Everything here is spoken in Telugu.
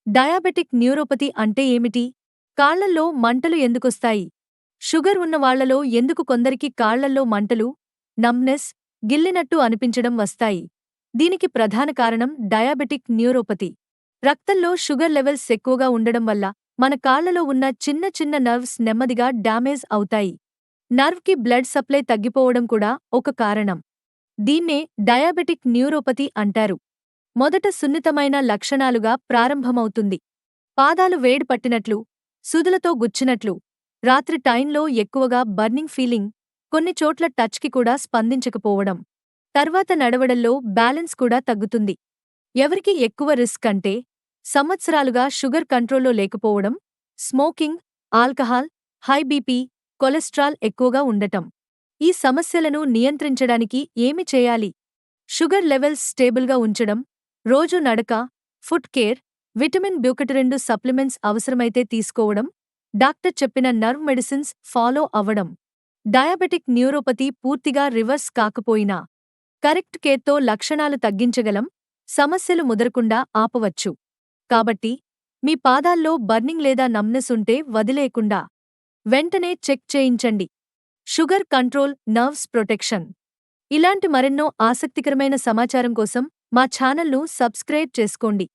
డయాబెటిక్ న్యూరోపతి అంటే ఏమిటి? కాళ్లల్లో మంటలు ఎందుకొస్తాయి? షుగర్ ఉన్న వాళ్లలో ఎందుకు కొందరికి కాళ్లల్లో మంటలు, నమ్నెస్, గిల్లినట్టు అనిపించడం వస్తాయి? దీనికి ప్రధాన కారణం డయాబెటిక్ న్యూరోపతి. రక్తంలో షుగర్ లెవెల్స్ ఎక్కువగా ఉండడం వల్ల మన కాళ్లలో ఉన్న చిన్న చిన్న నర్వ్స్ నెమ్మదిగా డ్యామేజ్ అవుతాయి. నర్వ్కి బ్లడ్ సప్లై తగ్గిపోవడం కూడా ఒక కారణం. దీన్నే డయాబెటిక్ న్యూరోపతి అంటారు. మొదట సున్నితమైన లక్షణాలుగా ప్రారంభమవుతుంది. పాదాలు వేడి పట్టినట్లు, సూదులతో గుచ్చినట్లు, రాత్రి టైంలో ఎక్కువగా బర్నింగ్ ఫీలింగ్, కొన్ని చోట్ల టచ్కి కూడా స్పందించకపోవడం. తర్వాత నడవడంలో బ్యాలెన్స్ కూడా తగ్గుతుంది. ఎవరికి ఎక్కువ రిస్క్ అంటే సంవత్సరాలుగా షుగర్ కంట్రోల్లో లేకపోవడం, smoking, alcohol, high BP, cholesterol ఎక్కువగా ఉండటం. ఈ సమస్యలను నియంత్రించడానికి ఏమి చేయాలి? షుగర్ లెవెల్స్ స్టేబుల్గా ఉంచడం, రోజు నడక, foot care, vitamin B12 supplements అవసరమైతే తీసుకోవడం, డాక్టర్ చెప్పిన నర్వ్ మెడిసిన్స్ ఫాలో అవ్వడం. డయాబెటిక్ న్యూరోపతి పూర్తిగా రివర్స్ కాకపోయినా కరెక్ట్ కేర్తో లక్షణాలు తగ్గించగలం, సమస్యలు ముదరకుండా ఆపవచ్చు. కాబట్టి మీ పాదాల్లో బర్నింగ్ లేదా నమ్నెస్ ఉంటే వదిలేయకుండా వెంటనే చెక్ చేయించండి. Sugar control, nerves protection. ఇలాంటి మరెన్నో ఆసక్తికరమైన సమాచారం కోసం మా ఛానల్ను సబ్స్క్రైబ్ చేసుకోండి.